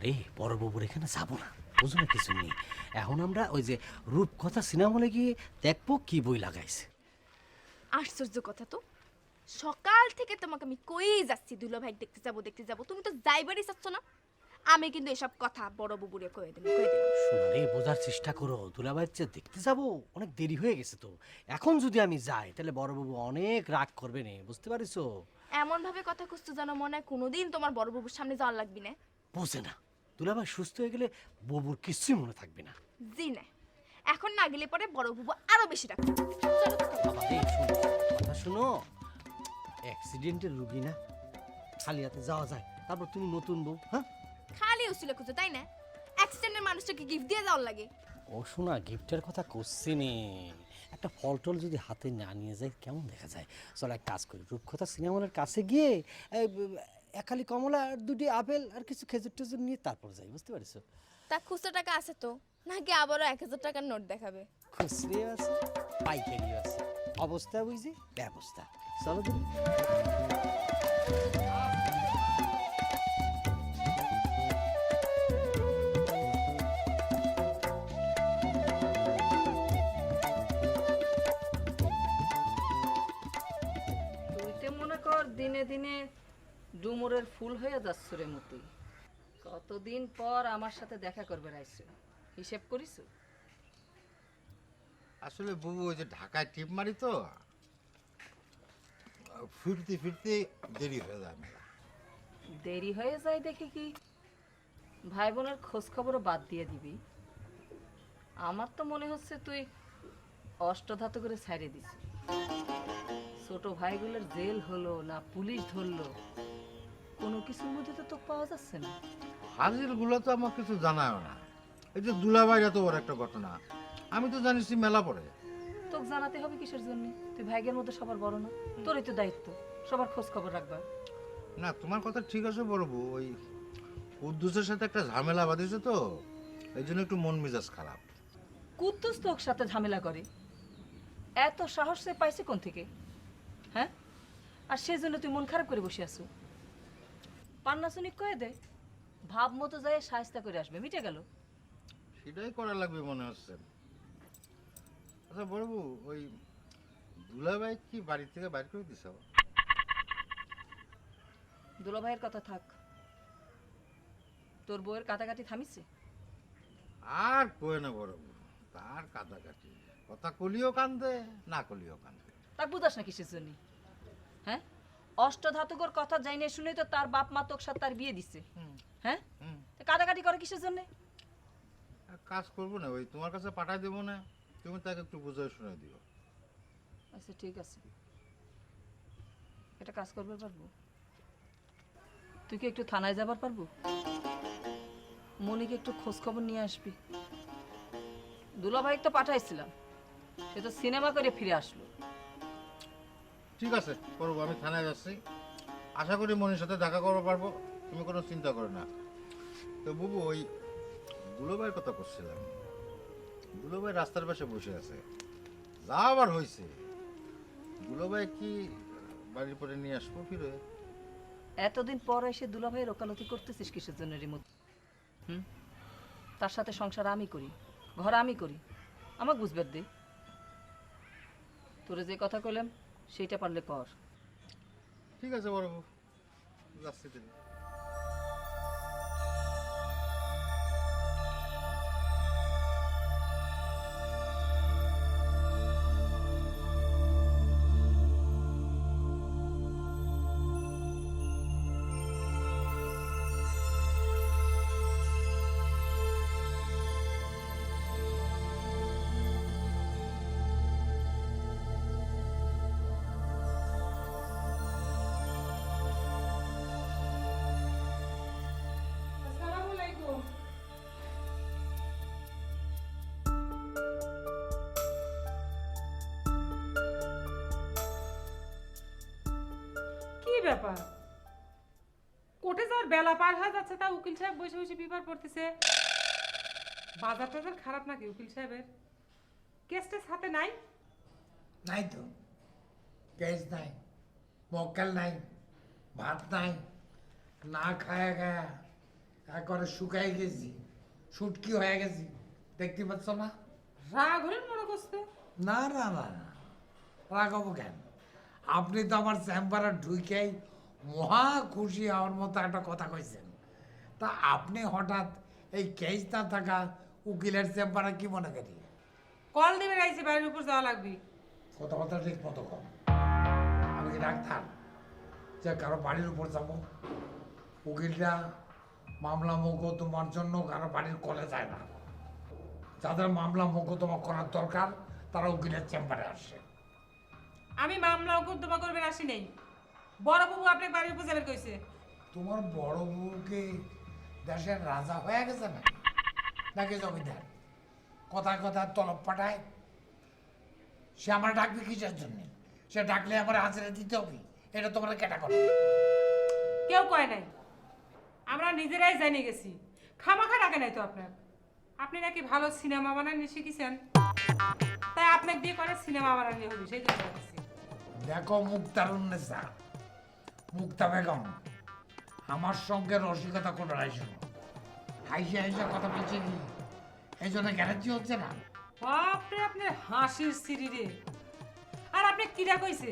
রে, বড় বাবুর এখানে যাবো না, বুঝো না কিছু নেই। এখন আমরা ওই যে রূপকথা সিনেমা হলে গিয়ে দেখবো কি বই লাগাইছে। আশ্চর্য কথা তো, সকাল থেকে তোমাকে আমি কই যাচ্ছি দুলা ভাই দেখতে যাবো, তুমি তো যাইবারই চাচ্ছ না। আমি কিন্তু এসব কথা বড় বুবুরে কয়ে দিলাম। শোনো রে, বোঝার চেষ্টা করো, দুলাভাইয়ের চেয়ে দেখতে যাবো, অনেক দেরি হয়ে গেছে তো। এখন যদি আমি যাই তাহলে বড় বাবু অনেক রাগ করবে নে, বুঝতে পারিছো? এমন ভাবে কথা খুঁজছো যেন মনে হয় কোনোদিন তোমার বড় বুবুর সামনে যাওয়ার লাগবি না। বোঝে না, দুলাভাই সুস্থ হয়ে গেলে ববুর কিছুই মনে থাকবে না। জি না, এখন না গেলে পরে বড় বুবু আরো বেশি রাখবে। চলো তো। বাবা রে, শোনো, কথা শোনো, অ্যাক্সিডেন্টের রুগী না, খালি হাতে যাওয়া যায়। তারপর তুমি নতুন বউ, হ্যাঁ? খালি উসিলা খুঁজো তাই না? অ্যাক্সিডেন্টের মানুষটাকে গিফট দিয়ে যাওয়ার লাগে। ও শোনা, গিফটের কথা করছি নে, একটা ফল টল যদি হাতে না নিয়ে যায় কেমন দেখা যায়। চলো এক কাজ করি, রূপকথা সিনেমা হলের কাছে গিয়ে একালি কমলা আর দুটি আপেল আর কিছু খেজুর টেজুর নিয়ে তারপর যাই, বুঝতে পারছো? তা খুচরো টাকা আছে তো, নাকি আবারও 1000 টাকার নোট দেখাবে? খুচরিও আছে, পাইকারিও আছে, অবস্থা বুঝি ব্যবস্থা। চলো তুমি। তুই তো মনে কর দিনে দিনে ডুমুরের ফুল হয়ে যাচ্ছ রে মতি। কতদিন পর আমার সাথে দেখা করবে রাইছো, হিসেব করিস? আসলে বুবু ওই যে ঢাকায় টিপ মারি তো, ফিরতে ফিরতে দেরি হয়ে যায় মেলা। দেরি হয়ে যায় দেখে কি ভাই বোনের খোঁজ খবরও বাদ দিয়ে দিবি? আমার তো মনে হচ্ছে তুই অষ্টধাতু করে ছাড়ে দিস। ছোট ভাইগুলোর জেল হলো না পুলিশ ধরলো, কোনো কিছুর মধ্যে তো তোকে পাওয়া যাচ্ছে না। হাজির গুলো তো আমার কিছু জানায় না। এই যে দুলাভাই এত বড় একটা ঘটনা, আমি তো জানিস মেলা পড়ে। তোকে জানাতে হবে কিসের জন্য? তুই ভাইগের মধ্যে সবার বড় না? তোরই তো দায়িত্ব সবার খোঁজ খবর রাখবা। না, তোমার কথা ঠিক আছে বড় বউ, ওই কুদ্দুসের সাথে একটা ঝামেলা বাঁধিছে তো, এই জন্য একটু মন মেজাজ খারাপ। কুদ্দুস তোর সাথে ঝামেলা করে? এত সাহস সে পাইছে কোন থেকে? হ্যাঁ, আর সেই জন্য তুই মন খারাপ করে বসে আছো? পান্নাসুনি কয়ে দে, ভাব মতো যায় সাহায্য করে আসবে, মিটে গেল। সেটাই করা লাগবে মনে হচ্ছে। আচ্ছা বড় বউ, ওই দুলাভাই কি বাড়ি থেকে বাইর করে দিছ? দুলাভাইয়ের কথা থাক, তোর বউয়ের কাটাকাটি থামিছে? আর কয়ে না বড় বউ, তার কাটাকাটি, কথা কলিও কান্দে, না কলিও কান্দে। তাক বুঝাস না কিসের জন্য? হ্যাঁ, অষ্টধাতুকর কথা জাইনে শুনে তো তার বাপ মা তোর সাথে তার বিয়ে দিচ্ছে। হ্যাঁ, তা কাটাকাটি করে কিসের জন্য? এক কাজ করবো না, ওই তোমার কাছে পাঠাই দেবো না, তুমি তাকে একটু বুঝাই শুনে দিও। আচ্ছা ঠিক আছে, এটা কাজ করবে পারবো? তুই কি একটু থানায় যাবার পারবো? মনিকে একটু খোঁজ খবর নিয়ে আসবি। দুলাভাই তো পাঠাইছিলাম, সে তো সিনেমা করে ফিরে আসলো। ঠিক আছে করবো, আমি থানায় যাচ্ছি, আশা করি মনির সাথে দেখা করতে পারবো, তুমি কোনো চিন্তা করো না। তো বুবু, ওই দুলোভাইয়ের কথা করছিলাম, দুলোভাই রাস্তার পাশে বসে আছে, যা আবার হয়েছে, দুলোভাই কি বাড়ির পরে নিয়ে আসবো ফিরে? এতদিন পর এসে দুলাভাইয়ের ওকালতি করতেছিস কিসের জন্য রিমোট? তার সাথে সংসার আমি করি, ঘর আমি করি, আমাকে বুঝবে দে। তোরে যে কথা কইলাম সেইটা পারলে কর। ঠিক আছে বড় বউ, যাচ্ছি তুমি। কি ব্যাপার? কোর্টে যাওয়ার বেলা পার হয়ে যাচ্ছে, তা উকিল সাহেব বসে বসে পেপার পড়তেছে। বাজার টাজার খারাপ নাকি উকিল সাহেবের? কেসটা হাতে নাই? নাই তো, কেস নাই, মক্কেল নাই, ভাত নাই, না খায়া গায়া একবারে শুকাই গেছি, শুটকি হয়ে গেছি, দেখতে পাচ্ছ না? রাগ হলেন মনে করছে? না না না না, রাগাবো কেন? আপনি তো আমার চেম্বারে ঢুকেই মহা খুশি হওয়ার মতো একটা কথা কইছেন। তা আপনি হঠাৎ এই কেস না থাকা উকিলের চেম্বারে কি মনে করি? কল দিবে রাইছে বাড়ির উপর যাওয়া লাগবে। কথা কথা ঠিক মতো কম। আমি কি ডাক্তার যে কারো বাড়ির উপর যাবো? উকিলরা মামলা মোকদ্দমার জন্য কারো বাড়ির কলে যায় না। যাদের মামলা মোকদ্দমা করার দরকার তারা উকিলের চেম্বারে আসে। আমি মামলা মোকদ্দমা করবেন আসি নেই। বড় বাবু আপনাকে বাড়ির উপর যাবেন কইছে। তোমার বড় বউকে দেশের রাজা হয়ে গেছে না নাকি জমিদার? কথায় কথায় তলব পাঠায়। সে আমার ডাকবে কিসের জন্য? সে ডাকলে আমার হাজিরা দিতে হবে। এটা তোমরা কেটা করো? কেউ কয় নাই, আমরা নিজেরাই জানিয়ে গেছি। খামাখা ডাকে নাই তো আপনার। আপনি নাকি ভালো সিনেমা বানানি শিখেছেন, তাই আপনাকে দিয়ে করে সিনেমা বানানি হবে, সেই জন্য ডাকছি। দেখো মুক্তারুন্নেসা, মুক্তা বেগম, আমার সঙ্গে রসিকতা কোনো রাইছো না। হাইসে হাইসে কথা বলছে কি এই জন্য গ্যারান্টি হচ্ছে না? বাপরে আপনার হাসির সিঁড়ি রে। আর আপনি কিরা কইছে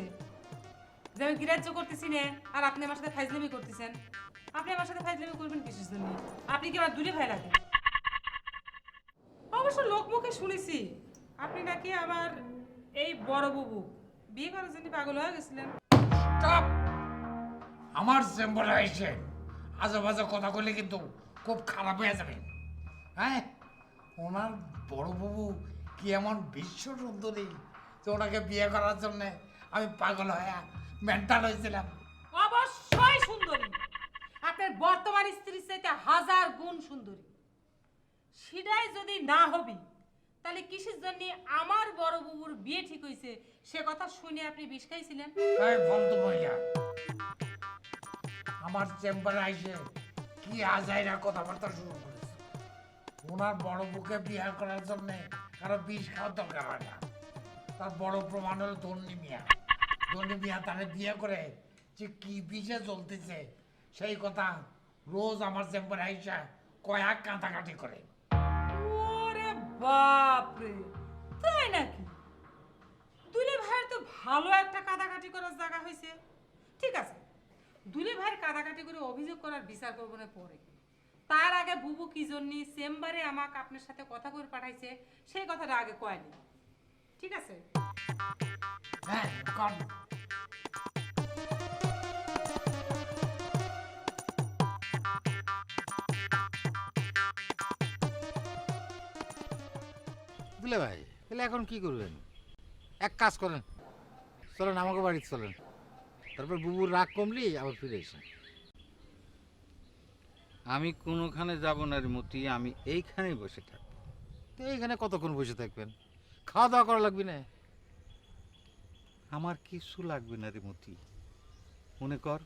যে আমি গ্রাহ্য করতেছি না, আর আপনি আমার সাথে ফাইজলামি করতেছেন? আপনি আমার সাথে ফাইজলামি করবেন কিসের জন্য? আপনি কি আমার দূরে ভাই লাগেন? অবশ্য লোকমুখে শুনেছি আপনি নাকি আমার এই বড় বাবু বিয়ে করার জন্য পাগল হয়ে গেছিলেন। Stop! আমার চেম্বারে এসে আজে বাজে কথা বললে কিন্তু খুব খারাপ হয়ে যাবে। হ্যাঁ, ওনার বড় বাবু কি এমন বিশ্ব সুন্দরী যে ওনাকে বিয়ে করার জন্য আমি পাগল হয়ে মেন্টাল হয়েছিলাম? অবশ্যই সুন্দরী, আপনার বর্তমান স্ত্রীর চাইতে 1000 গুণ সুন্দরী। সেটাই যদি না হবি তাহলে কিসের জন্য আমার বড় বাবুর বিয়ে ঠিক হয়েছে সে কথা শুনে আপনি বিষ খাইছিলেন? এই ফালতু মহিলা আমার চেম্বারে এসে কি আজাইরা কথাবার্তা শুরু করেছে। ওনার বড় বুকে বিয়ে করার জন্য কারো বিষ খাওয়ার দরকার হয় না। তার বড় প্রমাণ হলো ধন্যী মিয়া। ধন্যী মিয়া তারে বিয়ে করে যে কি বিষে চলতেছে সেই কথা রোজ আমার চেম্বারে আইসা কয়েক কাঁটাকাটি করে। ওরে বাপ রে, তাই নাকি? দুলে ভাইয়ের তো ভালো একটা কাদাকাটি করার জায়গা হয়েছে। ঠিক আছে, দুলে ভাইয়ের কাদাকাটি করে অভিযোগ করার বিচার করবো না পরে। তার আগে বুবু কি জন্য চেম্বারে আমাকে আপনার সাথে কথা করে পাঠাইছে সেই কথাটা আগে কয়নি। ঠিক আছে? হ্যাঁ, কর। দিলে ভাই তাহলে এখন কি করবেন? এক কাজ করেন, চলেন আমাকে বাড়িতে চলেন, তারপর বুবুর রাগ কমলি আবার ফিরে এসেন। আমি কোনোখানে যাব না রে মতি, আমি এইখানেই বসে থাকবো। তো এইখানে কতক্ষণ বসে থাকবেন? খাওয়া দাওয়া করা লাগবে না? আমার কিছু লাগবে না রে মতি, মনে কর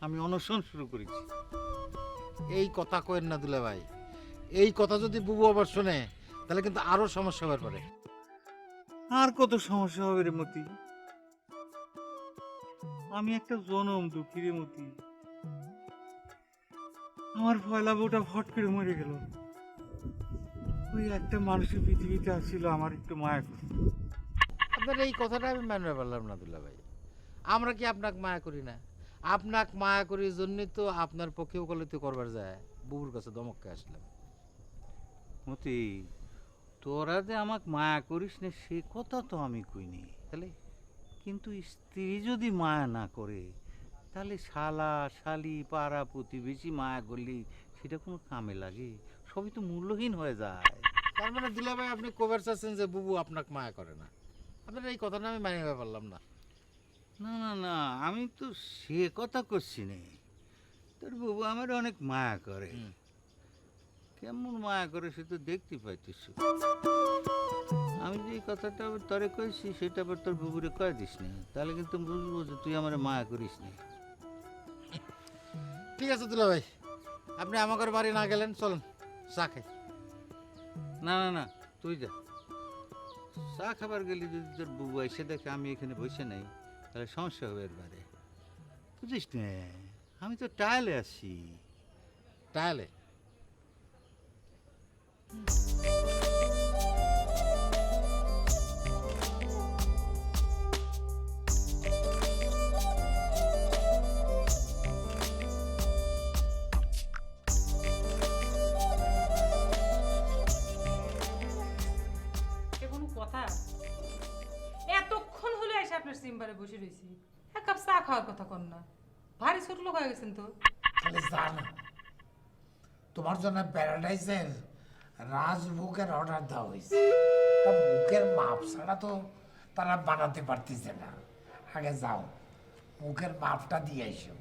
আমি অনশন শুরু করেছি। এই কথা কয়েন না দুলা ভাই, এই কথা যদি বুবু আবার শোনে তাহলে কিন্তু আরো সমস্যা হবার পারে। আর কত সমস্যা হবে রে মতি? আমি একটা জনম দুঃখী রে মতি। আমার পয়লা বউটা ফট করে মরে গেল। ওই একটা মানুষের পৃথিবীতে আসছিল আমার একটু মায়া করত। আপনার এই কথাটা আমি মানতে পারলাম না দুলা ভাই। আমরা কি আপনাকে মায়া করি না? আপনাকে মায়া করি জন্যই তো আপনার পক্ষে ওকালতি করবার যায় বুবুর কাছে দমককে আসলাম। মতি, তোরা যে আমাকে মায়া করিস না সে কথা তো আমি কইনি, তাহলে কিন্তু স্ত্রী যদি মায়া না করে তাহলে শালা শালি পাড়া প্রতিবেশী মায়া করলেই সেটা কোনো কামে লাগে? সবই তো মূল্যহীন হয়ে যায়। তার মানে দুলা ভাই আপনি কবার চাচ্ছেন যে বুবু আপনাকে মায়া করে না? আপনার এই কথাটা আমি মানিয়ে পারলাম না। না না না, আমি তো সে কথা করছি না। তোর বাবু আমার অনেক মায়া করে। কেমন মায়া করে সে তো দেখতে পাইতিস। আমি যে কথাটা তোরে কইছি সেটা আবার তোর বাবুরে কয়ে দিস না, তাহলে কিন্তু বুঝবো যে তুই আমার মায়া করিস না। ঠিক আছে দুলা ভাই, আপনি আমাদের বাড়ি না গেলেন, চলেন চা খাই। না না না, তুই যা। চা খাবার গেলি যদি তোর বুবু এসে দেখে আমি এখানে বসে নেই তাহলে সমস্যা হবে এরবারে, বুঝিস না? আমি তো টায়ালে আছি। তাহলে এ কোনো কথা? এতক্ষণ হলে এসে আপনার চেম্বারে বসে রয়েছি, এক কাপ চা খাওয়ার কথা কন না। ভারী ছোট লোক হয়ে গেছেন তো। তাহলে জানো তোমার জন্য প্যারাডাইসের রাজভোগের অর্ডার দেওয়া হয়েছে। তা মুখের মাপ ছাড়া তো তারা বানাতে পারতেছে না। আগে যাও, মুখের মাপটা দিয়ে এসো।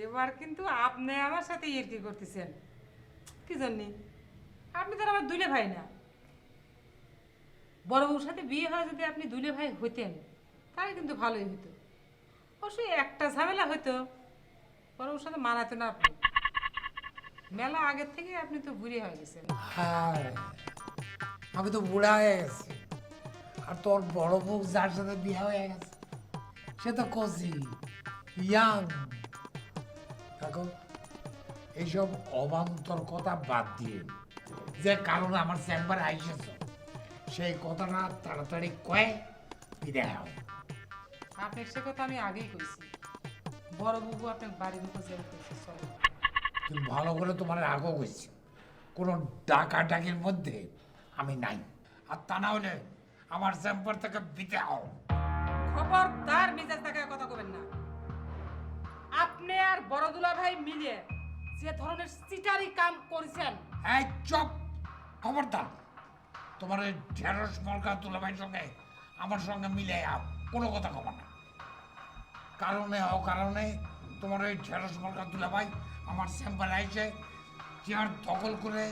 এবার কিন্তু আপনি আমার সাথে কি করতেছেন কি জানি? আপনি তো আর আমার দুলে ভাই না। বড় বউর সাথে বিয়ে হয় যদি আপনি দুলে ভাই হইতেন তাহলে কিন্তু ভালোই হতো। অবশ্যই একটা ঝামেলা হইতো, বড় বউর সাথে মানাতো না আপনি। মেলা আগের থেকে আপনি তো বুড়ি হয়ে গেছেন। হ্যাঁ, আমি তো বুড়া হয়ে গেছি। আর তোর বড় বউ যার সাথে বিয়ে হয়ে গেছে সে তো কচি, ইয়াং। দেখো, এইসব অবান্তর কথা বাদ দিয়ে যে কারণে আমার চেম্বারে আইসেছ সেই কথাটা তাড়াতাড়ি কয়ে বিদায় হও। আপনার সে কথা আমি আগেই কইছি। বড় বউ আপনার বাড়ির উপর জেল করেছে। চলো তুমি ভালো করে তোমার আগেও গেছি, কোনো ডাকাডাকির মধ্যে আমি নাই। আর তা না হলে আমার চেম্বার থেকে বিদায় হও। খবরদার মেজাজ থাকার কথা কবেন না। আপনি আর বড়দুলা ভাই মিলে যে ধরনের চিটারি কাম করেছেন। এই চুপ, খবরদার। তোমার ওই ঢেঁড়স মলকা দুলাভাইয়ের সঙ্গে আমার সঙ্গে মিলে কোনো কথা কবা না। কারণে অকারণে তোমার ওই ঢেঁড়স মলকা দুলাভাই আমার চেম্বারে এসে চেয়ার দখল করে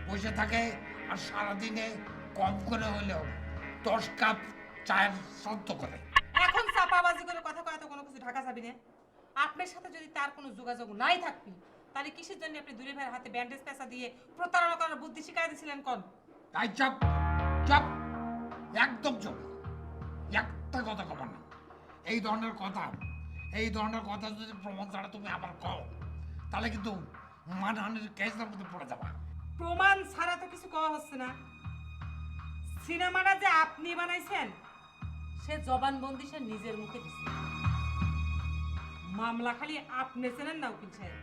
বসে থাকে আর সারাদিনে কম করে হলেও 10 কাপ চায়ের সদ্য করে। এখন চাপাবাজি করে কথা কয় তো কোনো কিছু ঢাকা যাবি না। আপনার সাথে যদি তার কোনো যোগাযোগ নাই থাকবি তাহলে কিসের জন্য আপনি দুলে ভাইয়ের হাতে ব্যান্ডেজ পেঁচা দিয়ে প্রতারণা করার বুদ্ধি শিখাই দিয়েছিলেন কোন? তাই চুপ, চুপ, একদম চুপ। একটা কথা কবার না। এই ধরনের কথা যদি প্রমাণ ছাড়া তুমি আবার কও তাহলে কিন্তু মানহানির কেসের মধ্যে পড়ে যাবা। প্রমাণ ছাড়া তো কিছু কওয়া হচ্ছে না। সিনেমাটা যে আপনি বানাইছেন সে জবানবন্দি সে নিজের মুখে দিচ্ছে। মামলা খালি আপনি চেনেন না উকিল সাহেব,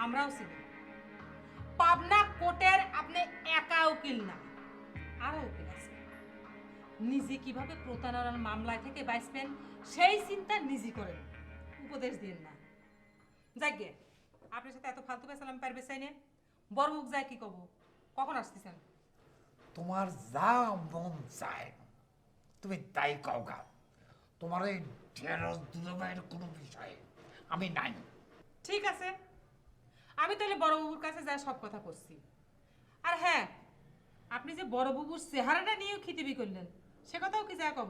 আমরাও চিনি। পাবনা কোর্টের আপনি একা উকিল না, আরো উকিল আছে। নিজে কিভাবে প্রতারণার মামলায় থেকে বাঁচবেন সেই চিন্তা নিজে করেন, উপদেশ দিন না। যাকে আপনার সাথে এত ফালতু পেছালাম পারবে চাই না। বড় মুখ যায় কি কব? কখন আসতেছেন? তোমার যা মন চায় তুমি তাই কও গা। তোমার এই ঢেঁড়স দুলাভাইয়ের কোনো বিষয়ে আমি নাই। ঠিক আছে, আমি তাহলে বড় বাবুর কাছে যা সব কথা করছি। আর হ্যাঁ, আপনি যে বড় বাবুর চেহারাটা নিয়েও খিতিবি করলেন সে কথাও কি যা কব?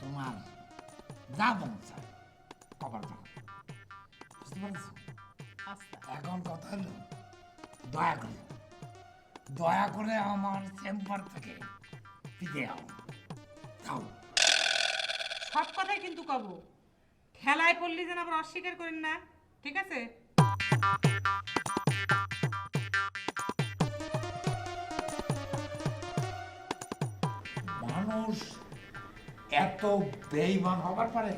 তোমার যা মন চায় কবার দাও, বুঝতে পারছো? আচ্ছা, এখন কথা হলো দয়া করে আমার চেম্বার থেকে বিদায় হও। যাও। সব কথাই কিন্তু কব। খেলায় পড়লি যেন আবার অস্বীকার করেন না, ঠিক আছে? মানুষ এত বেঈমান হবার পারে,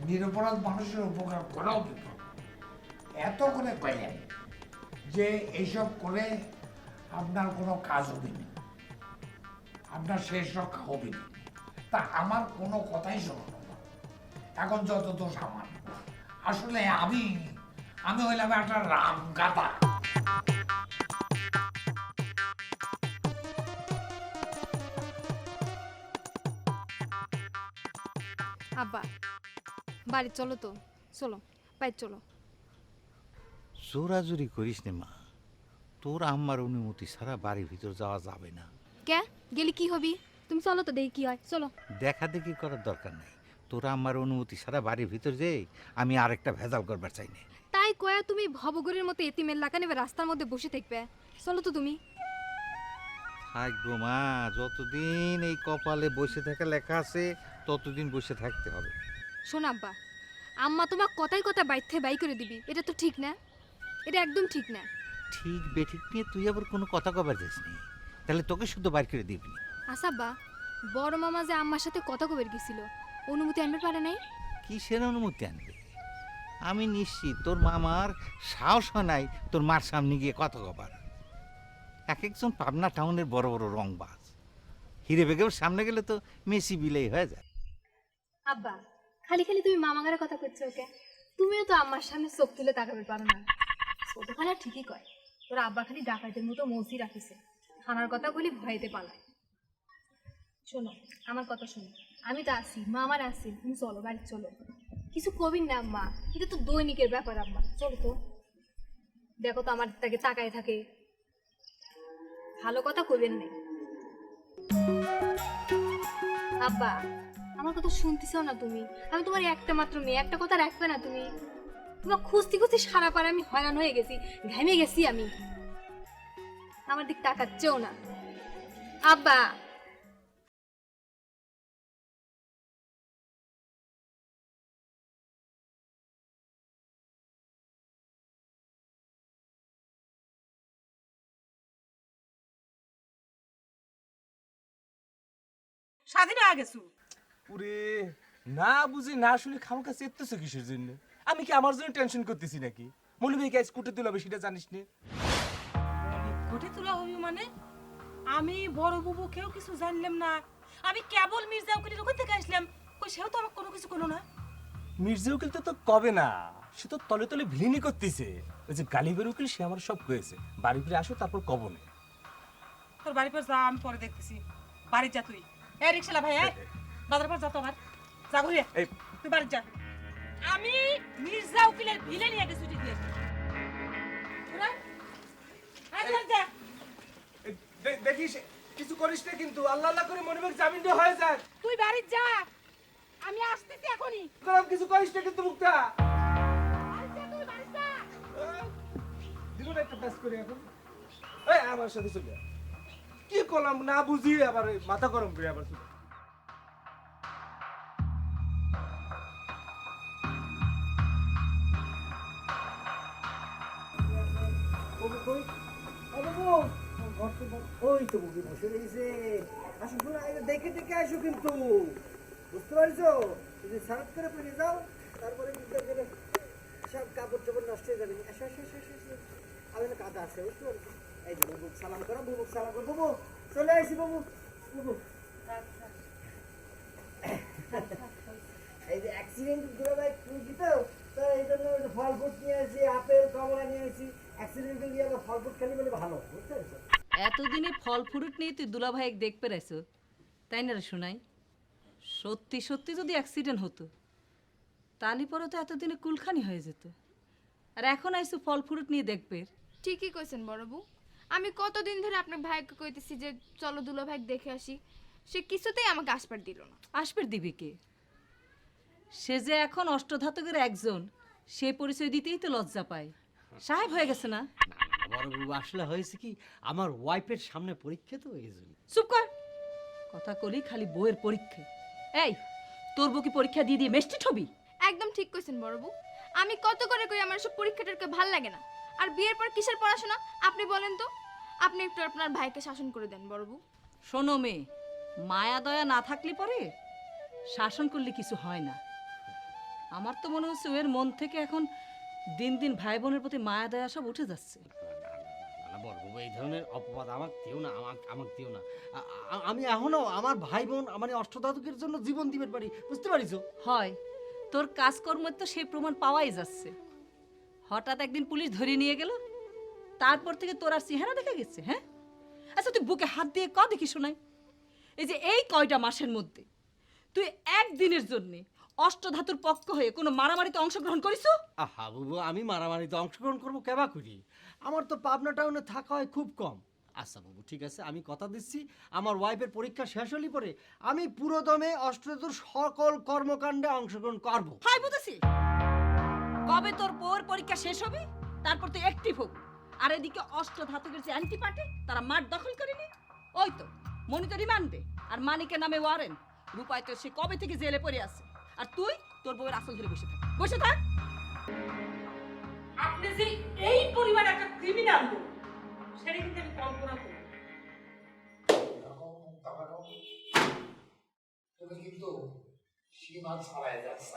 নিরপরাধ মানুষের উপকার করাও বিপদ। এত করে কইলেন যে এইসব করে আপনার কোনো কাজ হবে না, আপনার শেষ রক্ষা হবে না। তা আমার কোনো কথাই শোনো না। এখন যত দোষ আমার। আসলে আমি হইলাম একটা রাম গাদা। আব্বা বাড়ি চলো তো, চলো বাইর চলো। জোরাজুরি করিস নে মা, তোর আম্মার অনুমতি ছাড়া বাড়ির ভিতর যাওয়া যাবে না। কে গেলি কি হবি? তুমি চলো তো দেখি কি হয়, চলো। দেখা দেখি করার দরকার নাই। তোর আম্মার অনুমতি ছাড়া বাড়ির ভিতর যে আমি আরেকটা ভেজাল করবার চাই না। তাই কয়া তুমি ভবঘুরের মতো এতিমের লাকা নেবে রাস্তার মধ্যে বসে থাকবে? চলো তো তুমি। থাকবো মা, যতদিন এই কপালে বসে থাকা লেখা আছে ততদিন বসে থাকতে হবে। শোন আব্বা, আম্মা তোমার কথাই কথা বাইর বাই করে দিবি, এটা তো ঠিক না, এটা একদম ঠিক না। ঠিক বেঠিক নিয়ে তুই আবার কোনো কথা কবার যাস নি, তাহলে তোকে শুধু বাইর করে দিবি। আসাব্বা, বড় মামা যে আম্মার সাথে কথা কবের গেছিল, অনুমতি আনবে পারে নাই? কিসের অনুমতি আনবে? আমি নিশ্চিত তোর মামার সাহস নাই তোর মার সামনে গিয়ে কথা কবার। এক একজন পাবনা টাউনের বড় বড় রংবাজ, হিরে বেগমের সামনে গেলে তো মেসি বিলেই হয়ে যায়। আব্বা, খালি খালি তুমি মামাগারে কথা করছো ওকে, তুমিও তো আম্মার সামনে চোখ তুলে তাকাবে পারো না। ছোট খালা ঠিকই কয়, তোর আব্বা খালি ডাকাতের মতো মৌসি রাখিছে, খানার কথা বলি ভয়েতে পালায়। শোনো আমার কথা শোনো, আমি তো আছি, মা আমার আছি, তুমি চলো বাড়ি চলো। কিছু কবির না আম্মা, এটা তো দৈনিকের ব্যাপার আম্মা, চলো তো। দেখো তো আমার তাকে তাকায় থাকে, ভালো কথা কইবেন নেই। আব্বা, আমার কথা শুনতেছো না তুমি? আমি তোমার একটা মাত্র মেয়ে, একটা কথা রাখবে না তুমি? তোমার খুঁজতে খুঁজতে সারা পারে আমি হয়রান হয়ে গেছি, ঘেমে গেছি আমি, আমার দিক তাকাচ্ছেও না। আব্বা, স্বাধীন হয়ে গেছু। ওরে না বুঝি না শুনে খামখা চেপতেছো কিসের জন্য? আমি কি আমার জন্য টেনশন করতেছি নাকি? মনে ভাই গাইস কুটে তুলাবে সেটা জানিস না? ঘটে তোলা হবি মানে? আমি বড় বুবু কেউ কিছু জানলাম না, আমি কেবল মির্জা উকিলের ওখান থেকে আসলাম, কই সেও তো আমাকে কোনো কিছু করলো না। মির্জা উকিল তো কবে না, সে তো তলে তলে ভিলিনি করতেছে। ওই যে গালিবের উকিল সে আমার সব হয়েছে, বাড়ি ফিরে আসো তারপর কবনে। তোর বাড়ি পর যা, আমি পরে দেখতেছি। বাড়ি যা তুই। এই রিকশালা ভাই, এই বাজার পর যা তো আমার, যা ঘুরে এই তুই বাড়ি যা। আমি মির্জা উকিলের ভিলে নিয়ে গেছি ছুটি দিয়ে। দেখিস কিছু করিস না কিন্তু, আল্লাহ আল্লাহ করে মনে মনে জামিন দিয়ে হয়ে যায়। তুই বাড়ি যা, আমি আসতেছি এখনই। কিছু করিস না কিন্তু মুক্তা। তুই বাড়ি যা। দিবো না একটা প্যাস করে এখন। এই আমার সাথে চলে আয়। কি করলাম না বুঝি আবার ওই মাথা গরম করে আবার চলে আয়। ওই তো বুঝি বসে রয়েছে, আসো শোনা, দেখে দেখে আসো কিন্তু, বুঝতে পারছো? যদি সার্ভ করে পেরে যাও, তারপরে সব কাপড় চোপড় নষ্ট হয়ে যাবে। আসো আসো আসো আসো আসো, আমি না কাদা আছে, বুঝতে পারছো? এই যে বুবুক সালাম করো, বুবুক সালাম করো, বুবু চলে আসি, বুবু বুবু। এই যে অ্যাক্সিডেন্ট দুলা ভাই খুঁজি তো এই জন্য ফল ফ্রুট নিয়ে আসি, আপেল কমলা নিয়ে আসি। অ্যাক্সিডেন্ট নিয়ে আবার ফল ফ্রুট খালি বলে ভালো, বুঝতে পারছো? এতদিনে ফল ফ্রুট নিয়ে তুই দুলা ভাই দেখ পেরেছ, তাই না রে শোনাই? সত্যি সত্যি যদি অ্যাক্সিডেন্ট হতো তাহলে পরে তো এতদিনে কুলখানি হয়ে যেত, আর এখন আইসু ফল ফ্রুট নিয়ে দেখবে। ঠিকই কইছেন বড় বউ, আমি কতদিন ধরে আপনার ভাইকে কইতেছি যে চলো দুলা ভাই দেখে আসি, সে কিছুতেই আমাকে আসবার দিল না। আসবে দিবি কে? সে যে এখন অষ্টধাতকের একজন, সে পরিচয় দিতেই তো লজ্জা পায়। সাহেব হয়ে গেছে না? বড় বাবু, আসলে হয়েছে কি, আমার ওয়াইফের সামনে পরীক্ষা তো হয়ে গেছিল। চুপ কর, কথা কলি খালি বইয়ের পরীক্ষা। এই তোর বউ কি পরীক্ষা দিয়ে দিয়ে মেস্টি ছবি? একদম ঠিক কইছেন বড় বউ, আমি কত করে কই আমার সব পরীক্ষাটাকে ভাল লাগে না, আর বিয়ের পর কিসের পড়াশোনা আপনি বলেন তো? আপনি একটু আপনার ভাইকে শাসন করে দেন বড় বউ। শোনো মেয়ে, মায়া দয়া না থাকলে পরে শাসন করলে কিছু হয় না। আমার তো মনে হচ্ছে ওর মন থেকে এখন দিন দিন ভাই বোনের প্রতি মায়া দয়া সব উঠে যাচ্ছে। না বড় বাবু, এই ধরনের অপবাদ আমাকে দিও না, আমাকে দিও না। আমি এখনো আমার ভাই বোন আমার অষ্টধাতুকের জন্য জীবন দিবেন পারি, বুঝতে পারিস? হয়, তোর কাজকর্মের তো সেই প্রমাণ পাওয়াই যাচ্ছে। হঠাৎ একদিন পুলিশ ধরে নিয়ে গেল, তারপর থেকে তোর আর চেহারা দেখা গেছে? হ্যাঁ, আচ্ছা তুই বুকে হাত দিয়ে ক দেখি শোনাই, এই যে এই কয়টা মাসের মধ্যে তুই একদিনের জন্য অষ্টধাতুর পক্ষ হয়ে কোনো মারামারিতে অংশগ্রহণ করিস? আহা বুবু, আমি মারামারিতে অংশগ্রহণ করবো কেবা করি? আমার তো পাবনা টাউনে থাকা হয় খুব কম। আচ্ছা বাবু, ঠিক আছে, আমি কথা দিচ্ছি, আমার ওয়াইফের পরীক্ষা শেষ হলে পরে আমি পুরোদমে অষ্টধাতুর সকল কর্মকাণ্ডে অংশগ্রহণ করবো। হাই বুঝেছি, কবে তোর পৌর পরীক্ষা শেষ হবে তারপর তুই অ্যাক্টিভ হবি। আর এদিকে অষ্টধাতুকের যে অ্যান্টি পার্টি তারা মাঠ দখল করেনি, ওই তো মনিটর রিমান্ডে, আর মানিকের নামে ওয়ারেন্ট। রূপায় তো সে কবে থেকে জেলে পড়ে আছে, আর তুই তোর বউয়ের আসল ধরে বসে থাক, বসে থাক। আপনি যে এই পরিবার একটা ক্রিমিনাল লোক সেটা কিন্তু আমি কল্পনা করি। তুমি কিন্তু সীমা ছড়াই যাচ্ছ।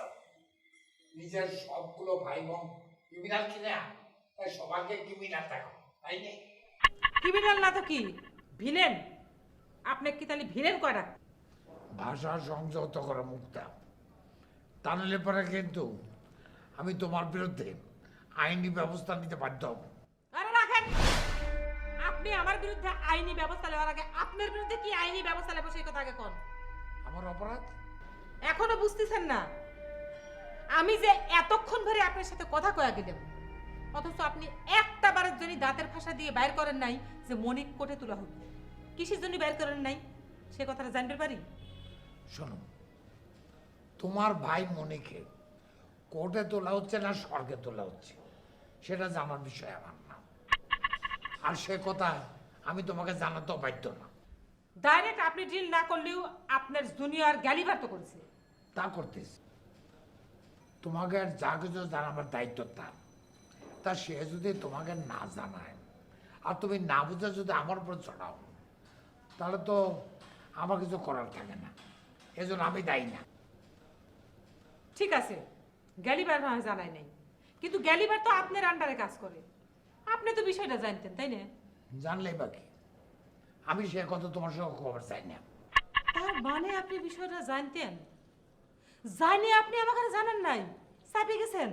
নিজের সবগুলো ভাই বোন ক্রিমিনাল কিনা, তাই সবাইকে ক্রিমিনাল দেখো, তাই নেই? ক্রিমিনাল না তো কি ভিলেন? আপনি কি তাহলে ভিলেন কয়টা? ভাষা সংযত করা মুক্তা, তা নাহলে পরে কিন্তু আমি তোমার বিরুদ্ধে আইনি ব্যবস্থা নিতে বাধ্য হব। আরে রাখেন, আপনি আমার বিরুদ্ধে আইনি ব্যবস্থা নেওয়ার আগে আপনার বিরুদ্ধে কি আইনি ব্যবস্থা নেব সেই কথা আগে কোন। আমার অপরাধ এখনো বুঝতেছেন না? আমি যে এতক্ষণ ধরে আপনার সাথে কথা কয়া গেলাম, অথচ আপনি একটা বারের জন্য দাঁতের ভাষা দিয়ে বাইর করেন নাই যে মনিক কোটে তোলা হবে। কিসের জন্য বাইর করেন নাই সে কথাটা জানতে পারি? শোনো, তোমার ভাই মনিকে কোর্টে তোলা হচ্ছে না স্বর্গে তোলা হচ্ছে সেটা জানার বিষয় আমার না, আর সে কথা আমি তোমাকে জানাতেও বাধ্য না। ডাইরেক্ট আপনি ডিল না করলেও আপনার জুনিয়র গ্যালিভার তো করেছে। তা করতেছি, তোমাকে আর যা কিছু জানাবার দায়িত্ব তার, তা সে যদি তোমাকে না জানায় আর তুমি না বুঝে যদি আমার উপর চড়াও, তাহলে তো আমার কিছু করার থাকে না, এজন্য আমি দায়ী না। ঠিক আছে, গ্যালিভার হয় জানাই নাই, কিন্তু গ্যালিভার তো আপনার আন্ডারে কাজ করে, আপনি তো বিষয়টা জানতেন তাই না? জানলেই বাকি, আমি সে কথা তোমার সঙ্গে খবর চাই না। তার মানে আপনি বিষয়টা জানতেন, জানি আপনি আমাকে জানেন নাই, চাপে গেছেন।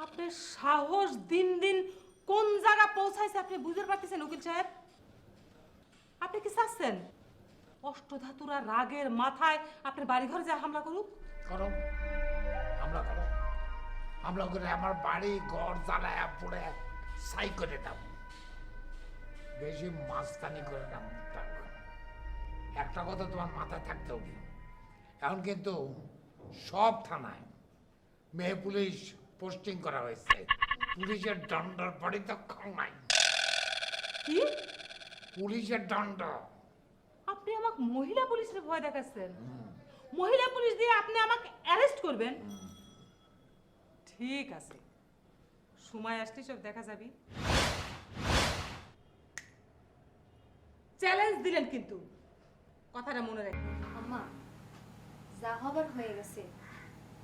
আপনার সাহস দিন দিন কোন জায়গা পৌঁছাইছে আপনি বুঝতে পারতেছেন উকিল সাহেব? আপনি কি চাচ্ছেন অষ্টধাতুরা রাগের মাথায় আপনার বাড়ি ঘরে যা হামলা করুক? করো, হামলা করো, হামলা করে আমার বাড়ি ঘর জ্বালায় পুড়ে ছাই করে দাও, বেশি মাস্তানি করে দাও। একটা কথা তোমার মাথায় থাকতে হবে, এখন কিন্তু সব থানায় মেয়ে পুলিশ পোস্টিং করা হয়েছে, পুলিশের দণ্ডর পরে তো নাই। কি পুলিশের দণ্ড? আপনি আমাকে মহিলা পুলিশের ভয় দেখাচ্ছেন? মহিলা পুলিশ দিয়ে আপনি আমাকে অ্যারেস্ট করবেন? ঠিক আছে, সময় আসলে সব দেখা যাবে। চ্যালেঞ্জ দিলেন কিন্তু কথাটা মনে রাখবেন। আম্মা, যা হবার হয়ে গেছে,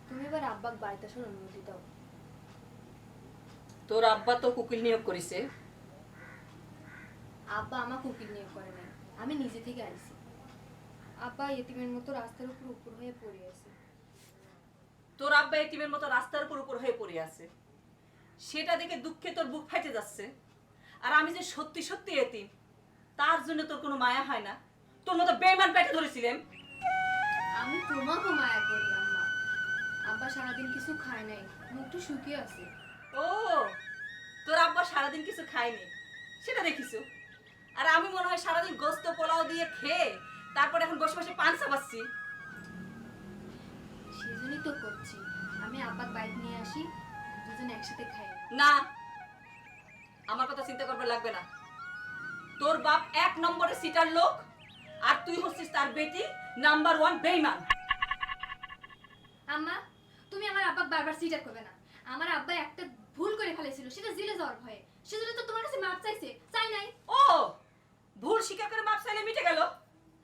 তুমি এবার আব্বাক বাড়িতে আসার অনুমতি দাও। তোর আব্বা তো উকিল নিয়োগ করেছে। আব্বা আমাকে উকিল নিয়োগ করে নাই, আমি নিজে থেকে আইছি। আব্বা এতিমের মতো রাস্তার উপর উপর হয়ে পড়ে আছে। তোর আব্বা এতিমের মতো রাস্তার উপর উপর হয়ে পড়ে আছে, সেটা দেখে দুঃখে তোর বুক ফাটে যাচ্ছে। আর আমি যে সত্যি সত্যি এতিম, তার জন্য তোর কোনো মায়া হয় না? তোর মতো বেঈমান পেটে ধরেছিলাম। আমি তোমাকে মায়া করি আম্মা। আব্বা সারাদিন কিছু খায় নাই, মুখটা শুকিয়ে আছে। ও, তোর আব্বা সারাদিন কিছু খায়নি সেটা দেখিস। আর আমি মনে হয় সারাদিন গোস্ত পোলাও দিয়ে খেয়ে তারপর এখন বসে বসে পান চাবাচ্ছি। সেজন্যই তো করছি, আমি আব্বাক বাইক নিয়ে আসি, দুজন একসাথে খাই। না, আমার কথা চিন্তা করবে লাগবে না। তোর বাপ 1 নম্বরে সিটার লোক, আর তুই হচ্ছিস তার বেটি নাম্বার 1 বেঈমান। আম্মা, তুমি আমার আব্বাক বারবার সিটার করবে না। আমার আব্বা একটা ভুল করে ফেলেছিল, সেটা জেলে যাওয়ার ভয়ে। সেজন্য তো তোমার কাছে মাপ চাইছে, চাই নাই? ও, ভুল স্বীকার করে মাপ চাইলে মিটে গেল?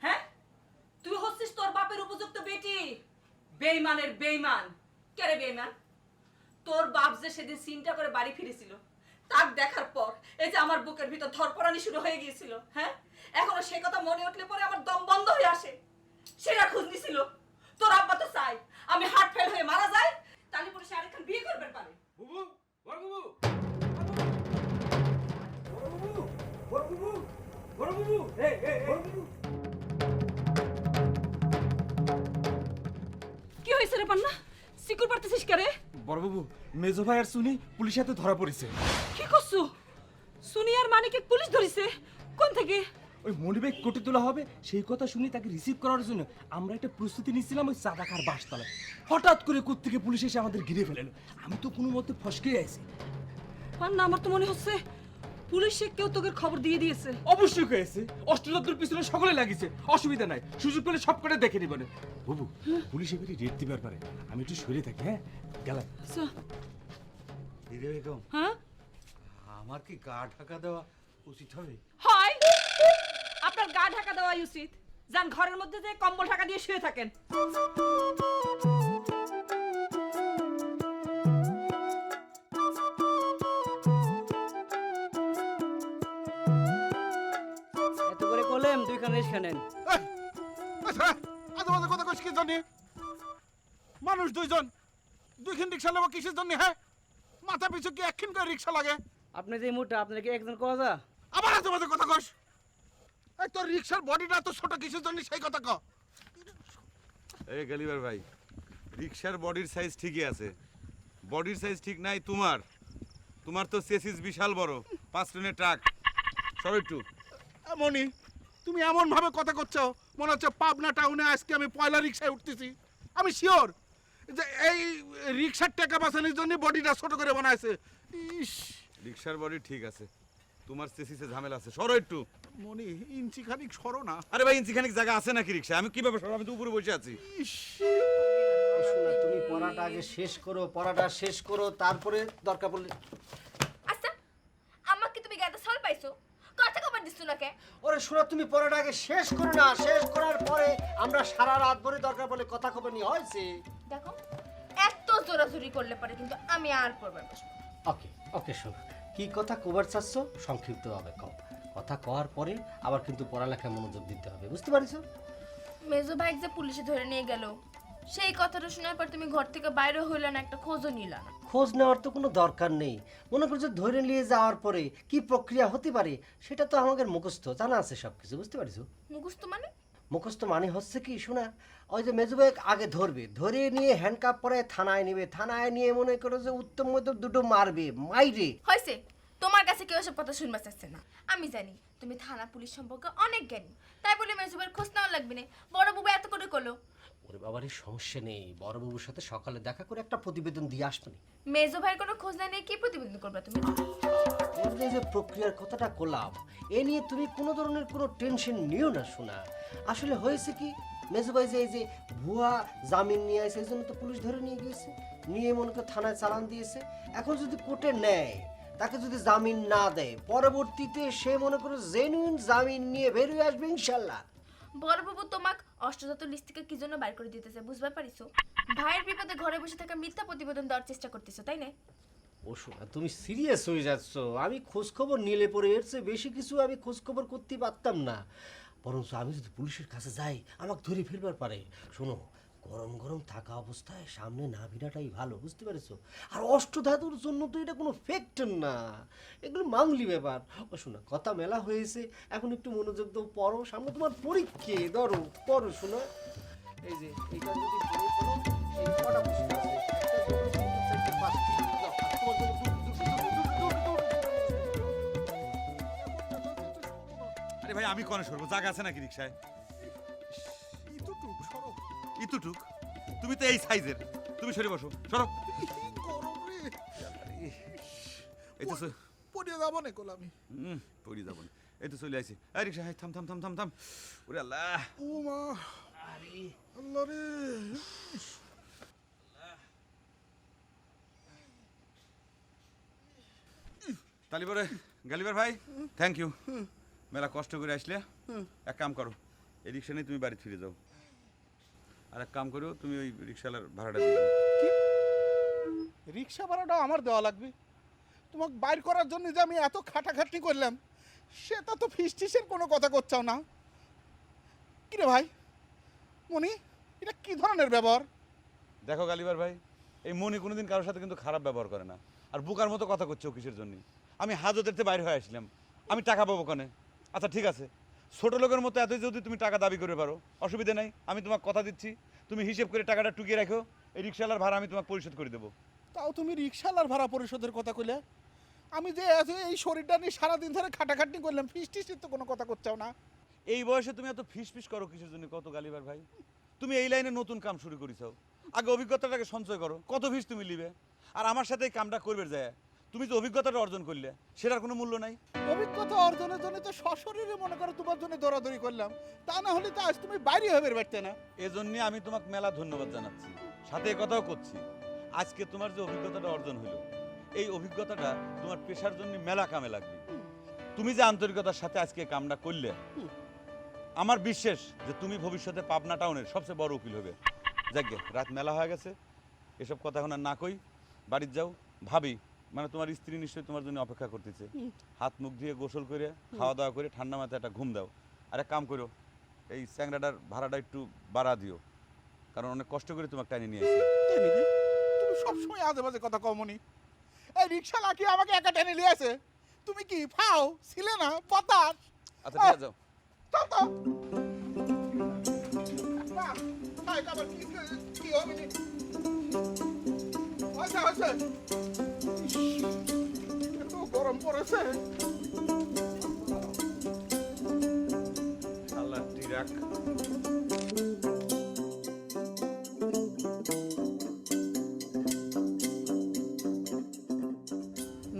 হ্যাঁ, তুই হচ্ছিস তোর বাপের উপযুক্ত বেটি, বেঈমানের বেঈমান। কে রে বেঈমান? তোর বাপ যে সেদিন চিন্তা করে বাড়ি ফিরেছিল, তাক দেখার পর এই যে আমার বুকের ভিতর ধরপড়ানি শুরু হয়ে গিয়েছিল। হ্যাঁ, এখনো সে কথা মনে উঠলে পরে আমার দম বন্ধ হয়ে আসে। সেটা খোঁজ নিছিল। তোর আব্বা তো চাই আমি হার্ট ফেল হয়ে মারা যাই, তাহলে পরে সে আরেকখান বিয়ে করবে পারে। বুবু, বড় বুবু, বড় বুবু, এই বড় বুবু। কি হয়েছে রে পান্না? সিকুর পারতেছিস কে রে? বড় বুবু, মেজো ভাই আর সুনি পুলিশের হাতে ধরা পড়েছে। কি করছো? সুনি আর মানিকে পুলিশ ধরেছে? কোন থেকে? ওই মনিবেগ কোটি তোলা হবে সেই কথা শুনি তাকে রিসিভ করার জন্য আমরা একটা প্রস্তুতি নিচ্ছিলাম ওই চাঁদাকার বাসতলায়। হঠাৎ করে কোত্থেকে পুলিশ এসে আমাদের ঘিরে ফেলেলো। আমি তো কোনো মতে ফসকে আইছি। পান্না, আমার তো মনে হচ্ছে পুলিশে কেউ তোকে খবর দিয়ে দিয়েছে? অবশ্যই হয়েছে, অষ্টদত্তর পিছনে সকলে লাগিছে, অসুবিধা নাই, সুযোগ পেলে সব করে দেখে নিবেন। বুবু, পুলিশ এবারে রেড দিবার পারে, আমি একটু সরে থাকি। হ্যাঁ গেলাম। দিদি বেগম, হ্যাঁ আমার কি গা ঢাকা দেওয়া উচিত হবে? হয়, আপনার গা ঢাকা দেওয়াই উচিত। যান ঘরের মধ্যে যে কম্বল ঢাকা দিয়ে শুয়ে থাকেন। এত করে কলেম দুইখান রিক্সা নেন। আজ কথা কইছ কি জানি? মানুষ দুইজন, দুইখান রিক্সা নেব কিসের জন্য? হ্যাঁ, মাথা পিছু কি একখান করে রিক্সা লাগে? আপনি যে মোটা, আপনার কি একজন কোয়া যা? আবার এত কথা কইস? এই তোর রিক্সার বডিটা তো ছোট, কিসের জন্য সেই কথা ক। এই গালিবার ভাই, রিক্সার বডির সাইজ ঠিকই আছে, বডির সাইজ ঠিক নাই তোমার। তোমার তো চেসিস বিশাল বড়, 5 টনের ট্রাক। সব একটু মনি, তুমি এমন ভাবে কথা করছো মনে হচ্ছে পাবনা টাউনে আজকে আমি পয়লা রিক্সায় উঠতেছি। আমি শিওর যে এই রিক্সার টাকা বাঁচানোর জন্য বডিটা ছোট করে বানাইছে। ইস, রিক্সার বডি ঠিক আছে, তোমার চেসিসে ঝামেলা আছে। সরো একটু। মনি ইঞ্চি খানিক সরো না। আরে ভাই, ইঞ্চিখানিক জায়গা আছে নাকি রিক্সা? আমি কিভাবে সরো? আমি তো উপরে বসে আছি। শোনা, তুমি পড়াটা আগে শেষ করো, পড়াটা শেষ করো, তারপরে দরকার পড়লে। আচ্ছা, আমাকে তুমি গায়ে সল পাইছো, কথা কবার দিচ্ছ না কে? ওরে শোনা, তুমি পড়াটা আগে শেষ করো না, শেষ করার পরে আমরা সারা রাত ভরে দরকার পড়লে কথা খবর নিয়ে হয়েছে। দেখো, এত জোরাজুরি করলে পরে কিন্তু আমি আর পড়বার বসবো না। ওকে ওকে, শোনো, কি কথা কবার চাচ্ছ সংক্ষিপ্তভাবে কও। কথা কওয়ার পরে আবার কিন্তু পড়ালেখায় মনোযোগ দিতে হবে, বুঝতে পারছো? মেজো ভাই যে পুলিশে ধরে নিয়ে গেল, সেই কথাটা শোনার পর তুমি ঘর থেকে বাইরে হইলে না, একটা খোঁজও নিলা না। খোঁজ নেওয়ার তো কোনো দরকার নেই। মনে করছো ধরে নিয়ে যাওয়ার পরে কি প্রক্রিয়া হতে পারে সেটা তো আমাদের মুখস্থ জানা আছে সব কিছু, বুঝতে পারছো? মুখস্থ মানে? মুখস্থ মানে হচ্ছে কি শোনা, ওই যে মেজুবাই আগে ধরবে, ধরে নিয়ে হ্যান্ডকাপ পরে থানায় নেবে, থানায় নিয়ে মনে করো যে উত্তম মধ্যে দুটো মারবে, মাইরে। হয়েছে, তোমার কাছে কেউ সব কথা শুনবা চাচ্ছে না। আমি জানি তুমি থানা পুলিশ সম্পর্কে অনেক জ্ঞানী, তাই বলে মেজুবার খোঁজ নেওয়া লাগবে না। বড় বুবু এত করে করলো। ওরে বাবারই সমস্যা নেই, বড়বাবুর সাথে সকালে দেখা করে একটা প্রতিবেদন দিয়ে আসবে। মেজো ভাইয়ের কোনো খোঁজ না নিয়ে কি প্রতিবেদন করবা তুমি? এই যে প্রক্রিয়ার কথাটা করলাম, এ নিয়ে তুমি কোনো ধরনের কোনো টেনশন নিও না শোনা। আসলে হয়েছে কি, মেজুবাই যে এই যে ভুয়া জামিন নিয়ে আসে, এই জন্য তো পুলিশ ধরে নিয়ে গিয়েছে, নিয়ে মনে করে থানায় চালান দিয়েছে। এখন যদি কোর্টে নেয়, তাকে যদি জামিন না দেয়, পরবর্তীতে সে মনে করে জেনুইন জামিন নিয়ে বেরিয়ে আসবে ইনশাল্লাহ। বড় বাবু তোমাক অষ্টজাত লিস্ট থেকে কি জন্য বাইর করে দিতেছে বুঝবার পারিছো? ভাইয়ের বিপদে ঘরে বসে থাকা মিথ্যা প্রতিবেদন দেওয়ার চেষ্টা করতেছো, তাই না? ও শোনা, তুমি সিরিয়াস হয়ে যাচ্ছ। আমি খোঁজ খবর নিলে পরে এর চেয়ে বেশি কিছু আমি খোঁজ খবর করতে পারতাম না। বরঞ্চ আমি যদি পুলিশের কাছে যাই, আমাকে ধরে ফেলবার পারে। শোনো, গরম গরম থাকা অবস্থায় সামনে না ভিড়াটাই ভালো, বুঝতে পেরেছো? আর অষ্টধাতুর জন্য তো এটা কোনো ফ্যাক্টর না, এগুলো মামুলি ব্যাপার। ও শোনা, কথা মেলা হয়েছে, এখন একটু মনোযোগ দাও, পড়ো, সামনে তোমার পরীক্ষা, ধরো পড়ো শোনা। এই যে এটা যদি পড়ে ফেলো, এই কটা প্রশ্ন আছে, একটা, দুটো, তিনটে, চারটে, পাঁচটা, যাও, আর তোমার জন্য আরে ভাই, আমি কোনে সরবো? জায়গা আছে নাকি রিক্সায়? ইতুটুক সরো। ইতুটুক? তুমি তো এই সাইজের, তুমি সরে বসো, সরো। গরম রে, এই তো পড়িয়ে যাবো না কল আমি। পড়ি যাবো না। এই তো চলে আসি। এই রিক্সা, থাম থাম থাম থাম থাম। ওরে আল্লাহ, ও মা, আল্লাহ রে। তালিবারে গালিবার ভাই, থ্যাংক ইউ। মেলা কষ্ট করে আসলে। এক কাম করো, এই রিক্সা নিয়ে তুমি বাড়ি ফিরে যাও। আর এক কাম করো, তুমি ওই রিক্সাওয়ালার ভাড়াটা দিয়ে দাও। কি রিক্সা ভাড়াটা আমার দেওয়া লাগবে? তোমাকে বাইর করার জন্য যে আমি এত খাটাখাটনি করলাম, সেটা তো ফিস্টিসের কোনো কথা করছাও না। কিরে ভাই, মনি, এটা কি ধরনের ব্যবহার? দেখো গালিবার ভাই, এই মনি কোনোদিন কারোর সাথে কিন্তু খারাপ ব্যবহার করে না। আর বুকার মতো কথা করছো কিসের জন্য? আমি হাজতের বাইরে হয়ে আসলাম, আমি টাকা পাবো কনে? আচ্ছা ঠিক আছে, ছোট লোকের মতো এতই যদি তুমি টাকা দাবি করে পারো, অসুবিধা নাই, আমি তোমাকে কথা দিচ্ছি, তুমি হিসেব করে টাকাটা টুকিয়ে রাখো, এই রিক্সাওয়ালার ভাড়া আমি তোমাকে পরিশোধ করে দেবো। তাও তুমি রিক্সাওয়ালার ভাড়া পরিশোধের কথা কইলে? আমি যে এই শরীরটা নিয়ে সারাদিন ধরে খাটাখাটনি করলাম, ফিস্টিসের তো কোনো কথা করছাও না। এই বয়সে তুমি এত ফিস ফিস করো কিসের জন্য? কত গালিবার ভাই, তুমি এই লাইনে নতুন কাম শুরু করেছো, আগে অভিজ্ঞতাটাকে সঞ্চয় করো। কত ফিস তুমি নিবে? আর আমার সাথে এই কামটা করবে যায়, তুমি যে অভিজ্ঞতাটা অর্জন করলে সেটার কোনো মূল্য নাই। অভিজ্ঞতা অর্জনের জন্য তো সশরীরে মনে করো তোমার জন্য দৌড়াদৌড়ি করলাম, তা না হলে তো আজ তুমি বাইরে হবে পারতে না। এজন্য আমি তোমাকে মেলা ধন্যবাদ জানাচ্ছি, সাথে এ কথাও করছি আজকে তোমার যে অভিজ্ঞতাটা অর্জন হলো এই অভিজ্ঞতাটা তোমার পেশার জন্য মেলা কামে লাগবে। তুমি যে আন্তরিকতার সাথে আজকে কামটা করলে আমার বিশ্বাস যে তুমি ভবিষ্যতে পাবনা টাউনের সবচেয়ে বড় উকিল হবে। যাকে রাত মেলা হয়ে গেছে, এসব কথা এখন আর না কই, বাড়ির যাও। ভাবি মানে তোমার স্ত্রী নিশ্চয়ই তোমার জন্য অপেক্ষা করতেছে। হাত মুখ দিয়ে গোসল করে খাওয়া দাওয়া করে ঠান্ডা মাথায় একটা ঘুম দাও। আর এক কাম করো, এই স্যাংরাটার ভাড়াটা একটু বাড়া দিও, কারণ অনেক কষ্ট করে তোমাকে টাইনে নিয়ে এসেছি। তুমি সবসময় আজে বাজে কথা কমনি। এই রিক্সা লাকি আমাকে একা টেনে নিয়ে আসে, তুমি কি ফাও ছিলে না পতাস? আচ্ছা ঠিক আছে যাও। চল তো না, ভাই, আবার কি হবে নি? আচ্ছা আচ্ছা, এত গরম পড়েছে। আল্লাহ টিরাক।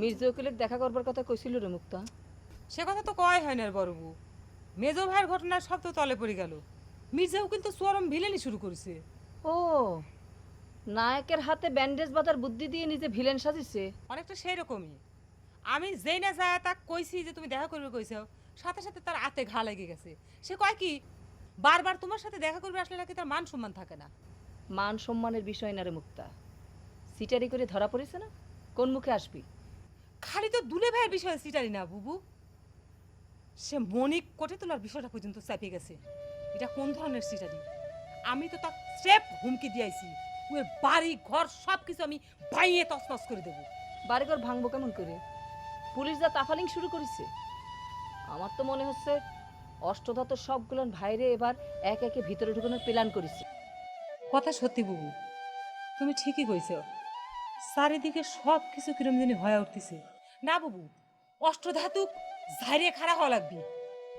মির্জা উকিলের দেখা করবার কথা কইছিল রে মুক্তা। সে কথা তো কয় হয় না বড় বউ। মেজো ভাইয়ের ঘটনার সব তো তলে পড়ে গেল। মির্জা উকিল তো চরম ভিলেনি শুরু করেছে। ও, নায়কের হাতে ব্যান্ডেজ বাঁধার বুদ্ধি দিয়ে নিজে ভিলেন সাজিছে। অনেকটা সেই রকমই। আমি যেই না যায় তাক কইছি যে তুমি দেখা করবে কইছো, সাথে সাথে তার হাতে ঘা লেগে গেছে। সে কয় কি বারবার তোমার সাথে দেখা করবে আসলে নাকি তার মান সম্মান থাকে না। মান সম্মানের বিষয় না রে মুক্তা, সিটারি করে ধরা পড়েছে না, কোন মুখে আসবি? খালি তো দুলে ভাইয়ের বিষয়ে সিটারি না বুবু, সে মনিক কোটে তোলার বিষয়টা পর্যন্ত চাপিয়ে গেছে। এটা কোন ধরনের সিটারি? আমি তো তার স্রেফ হুমকি দিয়েছি, ওর বাড়ি ঘর সব কিছু আমি ভাইয়ে তছনছ করে দেবো। বাড়িঘর ভাঙবো কেমন করে? পুলিশ যা তাফালিং শুরু করেছে, আমার তো মনে হচ্ছে অষ্টধাতুর সবগুলোর ভাইরে এবার এক একে ভিতরে ঢুকানোর প্ল্যান করেছে। কথা সত্যি বুবু, তুমি ঠিকই কইছো। চারিদিকে সব কিছু কিরম জানি হয়ে উঠতেছে। না বুবু, অষ্টধাতু ঝাইরে খাড়া হওয়া লাগবি,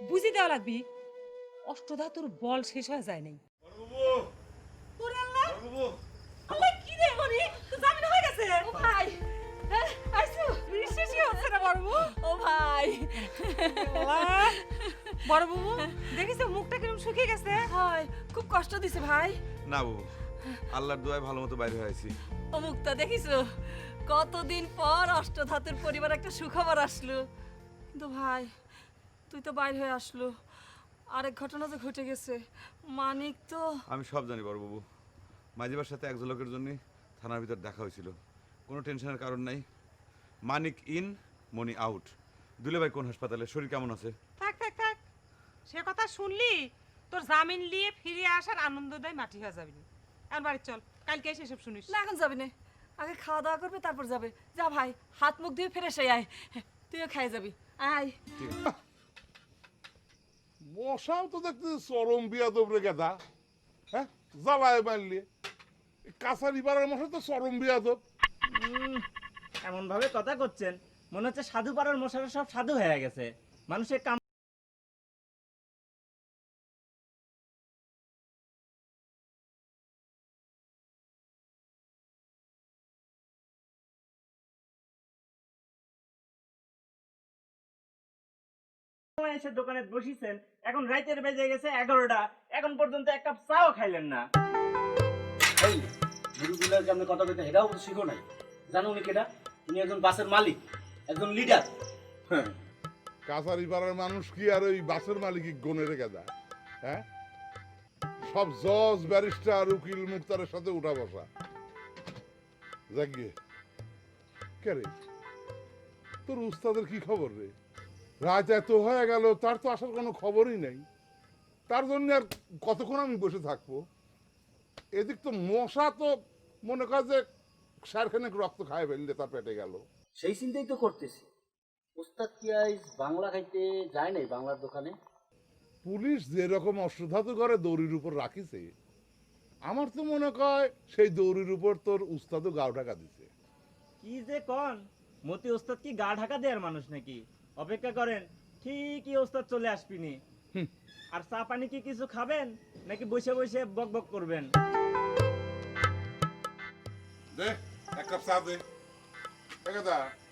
বুঝি দেওয়া লাগবি। অষ্টধাতুর বল শেষ হয়ে যায় নাই। ওরে আল্লাহ! আল্লাহ, কি রে মনি, তো জামিন হয়ে গেছে। ও ভাই, আইছো? বিশ্বাসই হচ্ছে না বড় বউ। ও ভাই, আল্লাহ! বড় বউ দেখিস মুখটা কিরম শুকিয়ে গেছে। হয়, খুব কষ্ট দিছে ভাই। না বাবু, আল্লাহর দোয়ায় ভালো মতো বাইরে হয়েছি। ও মুক্তা, দেখিছো কতদিন পর অষ্টধাতুর পরিবার একটা সুখবর আসলো। কিন্তু ভাই, তুই তো বাইর হয়ে আসলো, আরেক ঘটনা যে ঘটে গেছে। মানিক তো... আমি সব জানি বড় বাবু, মাঝিবার সাথে এক ঝলকের জন্য থানার ভিতর দেখা হয়েছিল, কোনো টেনশনের কারণ নাই। মানিক ইন, মনি আউট। দুলে ভাই কোন হাসপাতালে, শরীর কেমন আছে? থাক থাক থাক, সে কথা শুনলি তোর জামিন নিয়ে ফিরে আসার আনন্দদায় মাটি হয়ে যাবি। আর বাড়ি চল, কালকে এসে সব শুনিস। না, এখন যাবি না, আগে খাওয়া দাওয়া করবে তারপর যাবে। যা ভাই, হাত মুখ দিয়ে ফিরে সেই আয়, তুইও খাই যাবি। আয়। মশাও তো দেখতে চরম বিয়াদব রে গেদা। হ্যাঁ, জ্বালায় মারলি কাছারি পাড়ার মশা তো চরম বিয়াদব। এমন ভাবে কথা করছেন মনে হচ্ছে সাধু পাড়ার মশারা সব সাধু হয়ে গেছে। মানুষের কাম এসে দোকানে বসিছেন, এখন রাইতের বেজে গেছে 11টা, এখন পর্যন্ত এক কাপ চাও খাইলেন না। এই গুরুগুলার কেমন কথা কইতে এটাও শিখো নাই। জানো উনি কেটা? উনি একজন বাসের মালিক, একজন লিডার। কাছারি পাড়ার মানুষ কি আর ওই বাসের মালিকই গনের গেদা? হ্যাঁ, সব জজ ব্যারিস্টার উকিল মুক্তারের সাথে উঠা বসা। জাগিয়ে কে রে, তোর উস্তাদের কি খবর রে? রাত এত হয়ে গেল, তার তো আসার কোনো খবরই নেই। তার জন্য আর কতক্ষণ আমি বসে থাকবো? এদিক তো মশা তো মনে কর যে সারখানেক রক্ত খায় ফেললে তার পেটে গেল। সেই চিন্তাই তো করতেছি। উস্তাদ কি আজ বাংলা খাইতে যায় নাই বাংলার দোকানে? পুলিশ যেরকম অষ্টধাতু করে দৌড়ির উপর রাখিছে, আমার তো মনে হয় সেই দৌড়ির উপর তোর উস্তাদও গাও ঢাকা দিছে। কি যে কন, মতি ওস্তাদ কি গা ঢাকা দেওয়ার মানুষ নাকি? অপেক্ষা করেন, ঠিকই ওস্তাদ চলে আসবিনি। আর চা পানি কি কিছু খাবেন নাকি বসে বসে বক বক করবেন? দে এক কাপ চা দে।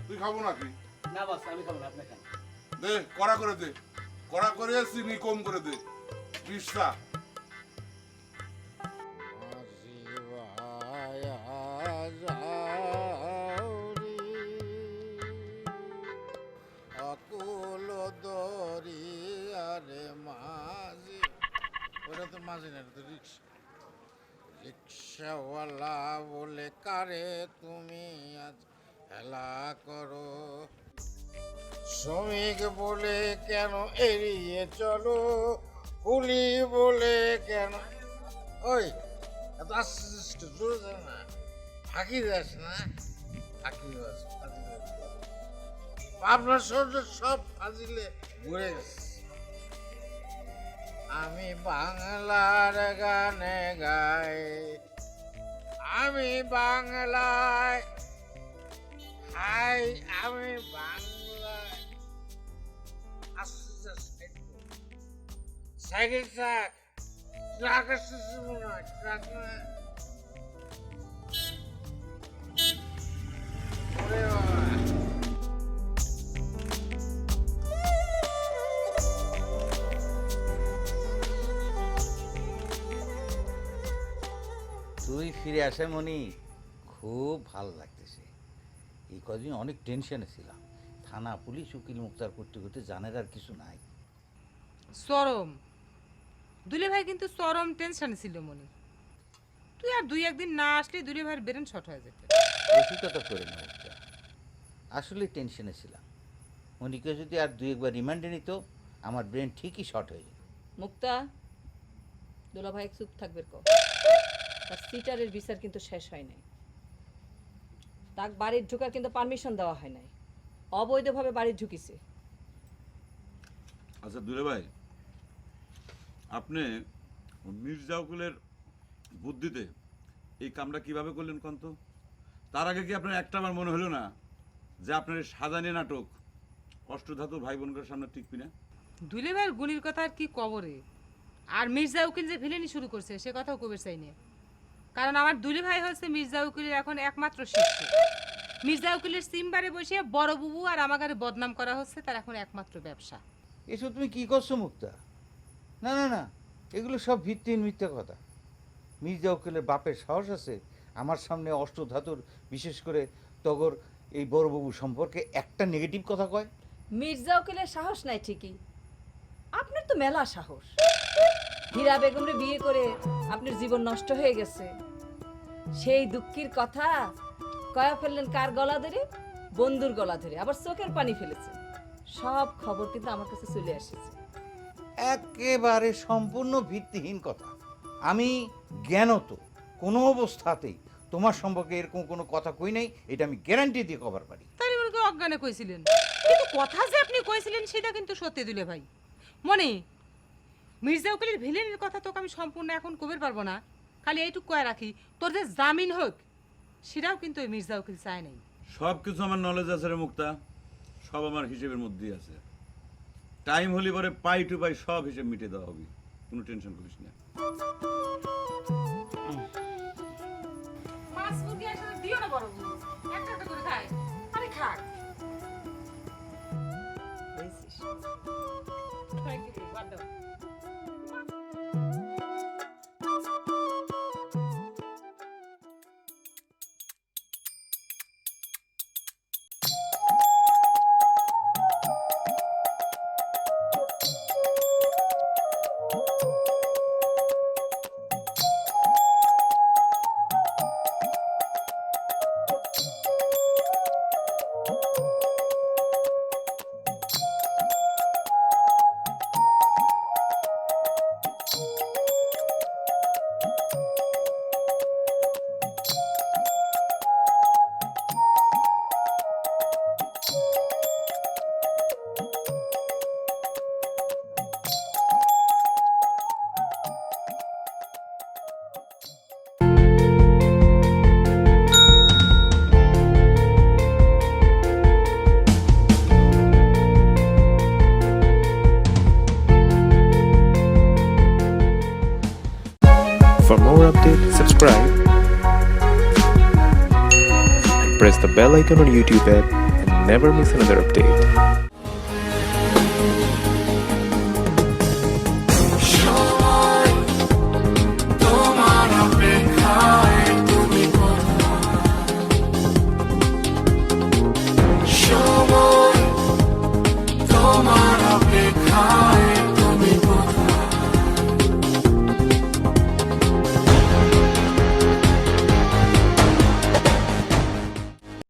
তুই খাবো নাকি? না বস আমি খাবো না, আপনি খান। দে কড়া করে দে, কড়া করে চিনি কম করে দে, 20 টা। অকুল দরিয়ারে মাঝি, ওটা তো মাঝি না, তো রিক্সা। রিক্সাওয়ালা বলে কারে তুমি আজ হেলা করো, শ্রমিক বলে কেন এড়িয়ে চলো, কুলি বলে কেন, ওই এত আস্তে জোরে যাও না, ফাঁকি যাস না, ফাঁকি যাস, আপনার শরীরে সব ফাজিলে ঘুরে গেছে। আমি বাংলার গানে গাই, আমি বাংলায় হাই, আমি বাংলায় আস্তে আস্তে সাইকেল চাক, ট্রাক আসতেছে মনে হয়, ট্রাক না, ওরে বাবা। তুই ফিরে আসে মনি, খুব ভালো লাগতেছে। এই কদিন অনেক টেনশনে ছিলাম, থানা পুলিশ উকিল মুক্তার করতে করতে জানের আর কিছু নাই। চরম দুলে ভাই কিন্তু চরম টেনশনে ছিল মনে। তুই আর 2-1 দিন না আসলে দুলে ভাইয়ের ব্রেন শর্ট হয়ে যেত। অসুবিধা করে না মুক্তা, আসলে টেনশনে ছিলাম। মনিকে যদি আর 2-1 বার রিমান্ডে নিত, আমার ব্রেন ঠিকই শর্ট হয়ে যেত। মুক্তা, দুলাভাই চুপ থাকবে কো, তার সিটারের বিচার কিন্তু শেষ হয় নাই। তাক বাড়ির ঢোকার কিন্তু পারমিশন দেওয়া হয় নাই, অবৈধভাবে বাড়ি ঢুকিছে। আচ্ছা দুলে ভাই, আপনি মির্জা উকিলের বুদ্ধিতে এই কামটা কিভাবে করলেন কন্ত? তার আগে কি আপনার একটা আমার মনে হলো না যে আপনার এই সাজানি নাটক অষ্টধাতু ভাই বোনদের সামনে টিকবি না? দুলে ভাইয়ের গুলির কথা আর কি কবরে, আর মির্জা উকিল যে ভিলেনি শুরু করছে সে কথাও কবে চাই না। কারণ আমার দুলে ভাই হচ্ছে মির্জা উকিলের এখন একমাত্র শিষ্য। মির্জা উকিলের চেম্বারে বসে বড় বুবু আর আমাকে বদনাম করা হচ্ছে তার এখন একমাত্র ব্যবসা। এসব তুমি কি করছো মুক্তা? না না না, এগুলো সব ভিত্তিহীন মিথ্যা কথা। মির্জা উকিলের বাপের সাহস আছে আমার সামনে অষ্টধাতুর, বিশেষ করে তগর এই বড়বাবু সম্পর্কে একটা নেগেটিভ কথা কয়? মির্জা উকিলের সাহস নাই ঠিকই, আপনার তো মেলা সাহস। হীরা বেগমরে বিয়ে করে আপনার জীবন নষ্ট হয়ে গেছে, সেই দুঃখের কথা কয়া ফেললেন কার গলা ধরে? বন্ধুর গলা ধরে, আবার চোখের পানি ফেলেছে। সব খবর কিন্তু আমার কাছে চলে আসছে। একেবারে সম্পূর্ণ ভিত্তিহীন কথা। আমি জ্ঞানত কোনো অবস্থাতেই তোমার সম্পর্কে এরকম কোনো কথা কই নাই, এটা আমি গ্যারান্টি দিয়ে কভার পারি। তাই মনে অজ্ঞানে কইছিলেন, কিন্তু কথা যে আপনি কইছিলেন সেটা কিন্তু সত্যি দুলে ভাই। মনে মির্জা উকিলের ভিলেনের কথা তোকে আমি সম্পূর্ণ এখন কবের পারবো না, খালি এইটুকু কয়ে রাখি, তোর যে জামিন হোক সেটাও কিন্তু ওই মির্জা উকিল চায় নাই। সব কিছু আমার নলেজ আছে রে মুক্তা, সব আমার হিসেবের মধ্যেই আছে। টাইম হলে পরে পাই টু পাই সব হিসেব মিটে দেওয়া হবে, কোনো টেনশন করিস না। মাছ মুরগি একসাথে দিও না বড় বুবু, একটা একটা করে খায়, আরে খাক। For more updates, subscribe and press the bell icon on YouTube app and never miss another update. তোমার অপেক্ষায় তুমি সময় তোমার অপেক্ষায়